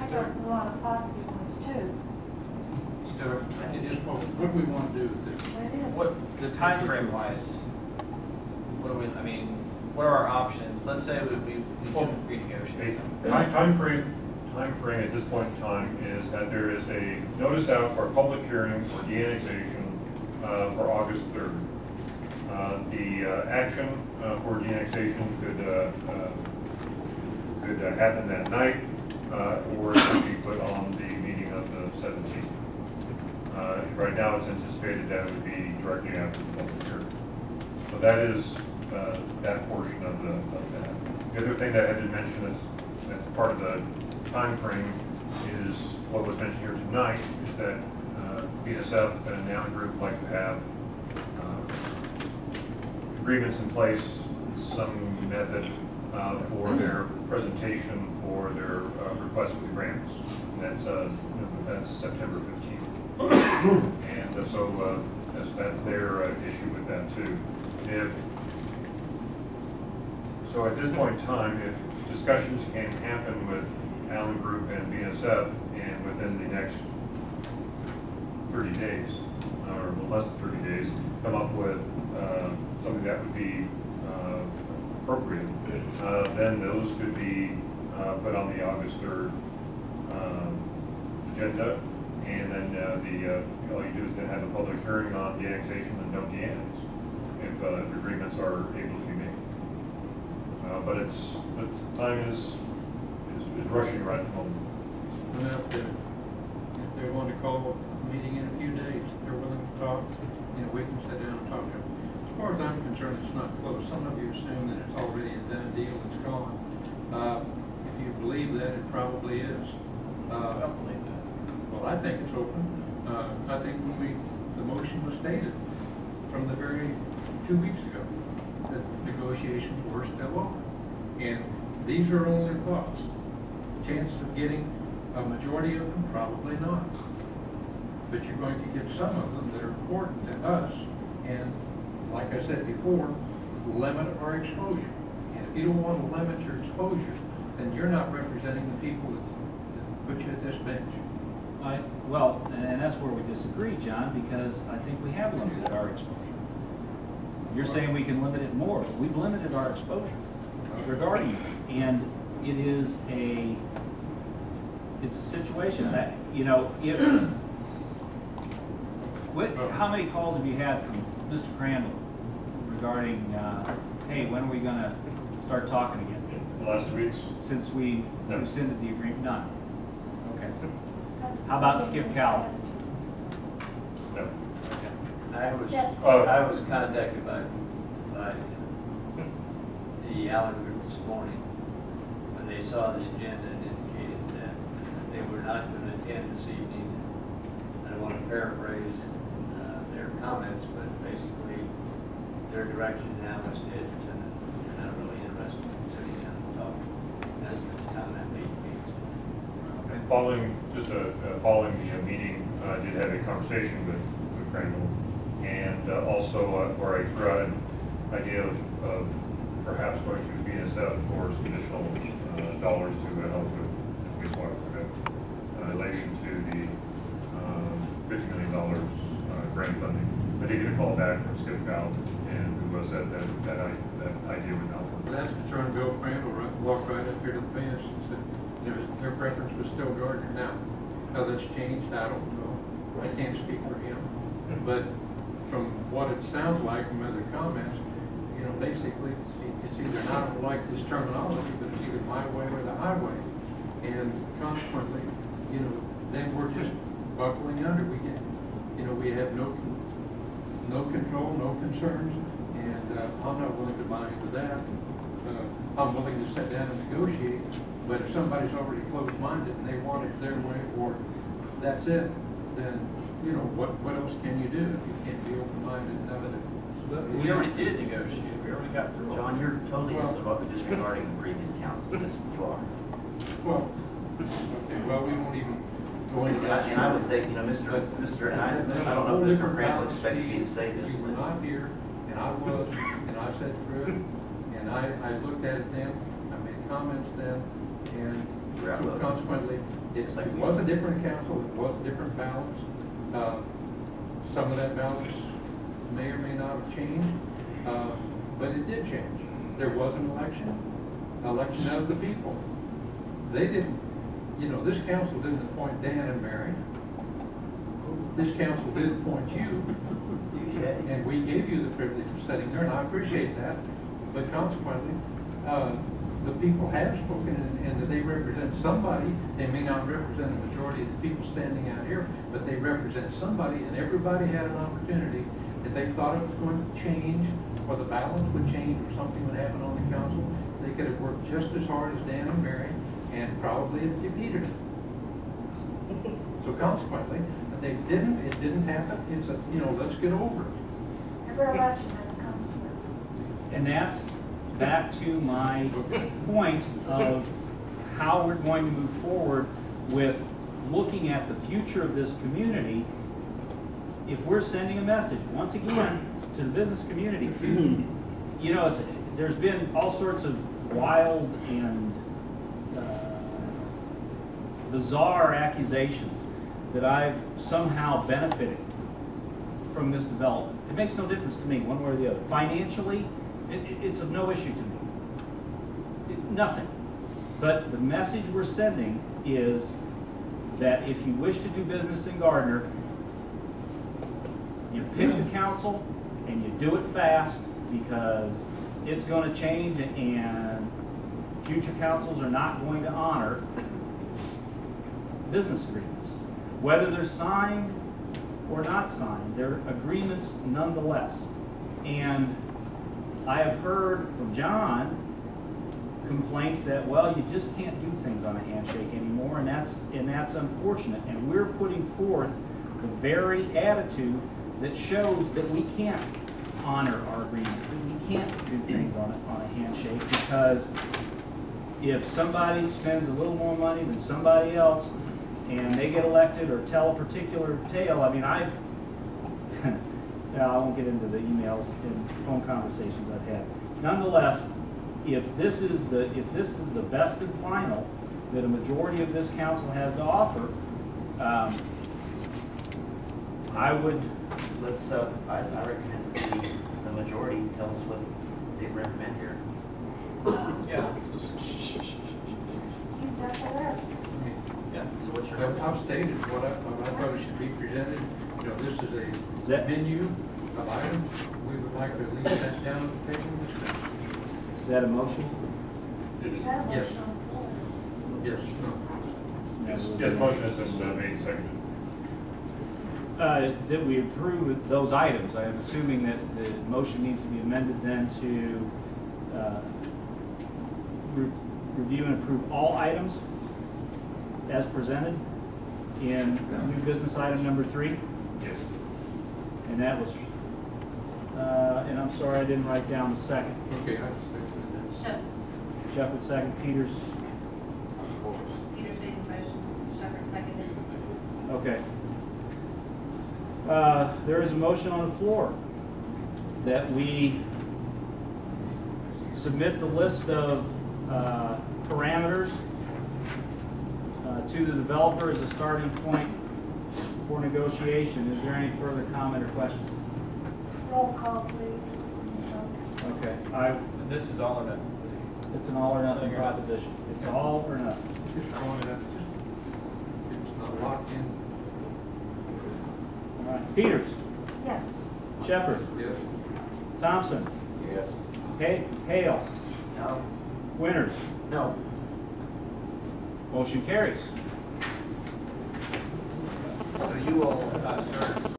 I got a lot of positive ones too. Stuart, it is what we want to do with this. It is. What the time frame wise? What do we? I mean, what are our options? Let's say we do renegotiate. Time frame at this point in time is that there is a notice out for a public hearing for de-annexation for August 3rd. The action for de-annexation could happen that night, or it could be put on the meeting of the 17th. Right now, it's anticipated that it would be directly after the public hearing. So that is that portion of that. The other thing that I had to mention as part of the time frame is what was mentioned here tonight, is that BNSF and the Allen Group would like to have agreements in place, some method for their presentation for their request for the grants. And that's September 15th. And so that's their issue with that too. So at this point in time, if discussions can happen with Allen Group and BNSF, and within the next 30 days, or less than 30 days, come up with something that would be appropriate, then those could be put on the August 3rd agenda, and then all you do is then have a public hearing on the annexation and don't de-annex if agreements are able to be made. But the time is rushing right at the moment. If they want to call a meeting in a few days, if they're willing to talk, we can sit down and talk to them. As far as I'm concerned, it's not close. Some of you assume that it's already a done deal, it's gone. If you believe that, it probably is. I don't believe that. Well, I think it's open. I think when the motion was stated from the very 2 weeks ago, that negotiations were still on. And these are only thoughts. Chances of getting a majority of them, probably not. But you're going to get some of them that are important to us, and like I said before, limit our exposure. And if you don't want to limit your exposure, then you're not representing the people that put you at this bench. Well, and that's where we disagree, John, because I think we have limited our exposure. You're saying we can limit it more. We've limited our exposure regarding this, and it's a situation that, how many calls have you had from Mr. Crandall regarding, hey, when are we going to start talking again? The last 2 weeks? Since we No. rescinded the agreement? None. Okay. How about Skip Cowell? No. Okay. I was contacted by the Allen Group this morning when they saw the agenda and indicated that they were not going to attend this evening. I don't want to paraphrase their comments, but basically their direction now is to Edgerton, and they're not really interested in sitting down and talking. That's the time that meeting meets. And following the meeting, I did have a conversation with Crandall, and also where I threw out an idea of perhaps going to BNSF for some additional dollars to help with wastewater in relation to the $50 million grant funding. I did get a call back from Skip Cowell, and who said that idea would not work. That's concerned Bill Crandall walked right up here to the bench and said their preference was still Gardner. Now, how that's changed, I don't know. I can't speak for him. But from what it sounds like from other comments, basically it's either not like this terminology, but it's either my way or the highway. And consequently, then we're just buckling under. We get, we have no control, no concerns, and I'm not willing to buy into that. I'm willing to sit down and negotiate, but if somebody's already closed-minded and they want it their way, or that's it, then what else can you do if you can't be open-minded and have it? We already did negotiate. We already got through. John, you're totally disregarding the previous council. Yes, you are. Well, okay. Well, we won't even go into that. And I would say, and I don't know if Mr. Crandall expected me to say this. You were not here, and I was, and I sat through it, and I looked at it then. I made comments then, and throughout So both. consequently, it was a different council, it was a different balance. Some of that balance may or may not have changed, but it did change. There was an election of the people. They didn't, this council didn't appoint Dan and Mary. This council did appoint you, and we gave you the privilege of sitting there, and I appreciate that. But consequently, the people have spoken, and that they represent somebody. They may not represent the majority of the people standing out here, but they represent somebody, and everybody had an opportunity. If they thought it was going to change, or the balance would change, or something would happen on the council, they could have worked just as hard as Dan and Mary, and probably have defeated it. So consequently, they didn't, it didn't happen. It's a, let's get over it. Every election has a consequence. And that's back to my point of how we're going to move forward with looking at the future of this community. If we're sending a message, once again, to the business community, there's been all sorts of wild and bizarre accusations that I've somehow benefited from this development. It makes no difference to me, one way or the other. Financially, it's of no issue to me. Nothing. But the message we're sending is that if you wish to do business in Gardner, you pick the council and you do it fast, because it's going to change, and future councils are not going to honor business agreements. Whether they're signed or not signed, they're agreements nonetheless. And I have heard from John complaints that, well, you just can't do things on a handshake anymore, and that's unfortunate. And we're putting forth the very attitude that shows that we can't honor our agreements, that we can't do things on a handshake, because if somebody spends a little more money than somebody else and they get elected or tell a particular tale, I mean, I won't get into the emails and phone conversations I've had. Nonetheless, if this is the best and final that a majority of this council has to offer, I would. Let's, I recommend that the majority tell us what they recommend here. Yeah. You've got the list. Yeah. So what's your I've stated what I thought should be presented. This is a menu of items. We would like to at least sit down at the table and discuss. Is that a motion? It is. That Yes. motion on the floor. Yes, no. Yes, motion has been made and seconded. That we approve those items. I am assuming that the motion needs to be amended then to review and approve all items as presented in new business item number 3. Yes. And that was, and I'm sorry I didn't write down the second. Okay, I just Shep- Shepherd second, Peters. Peters made the motion, Shepherd seconded. Okay. There is a motion on the floor that we submit the list of parameters to the developer as a starting point for negotiation. Is there any further comment or questions? Roll call, please. Okay. This is all or nothing. It's an all or nothing proposition. It's all or nothing. just throwing it up. It's not locked in. All right. Peters, Yes. Shepherd, Yes. Thompson, Yes. Hale, No. Winters. No. Motion carries. So you will start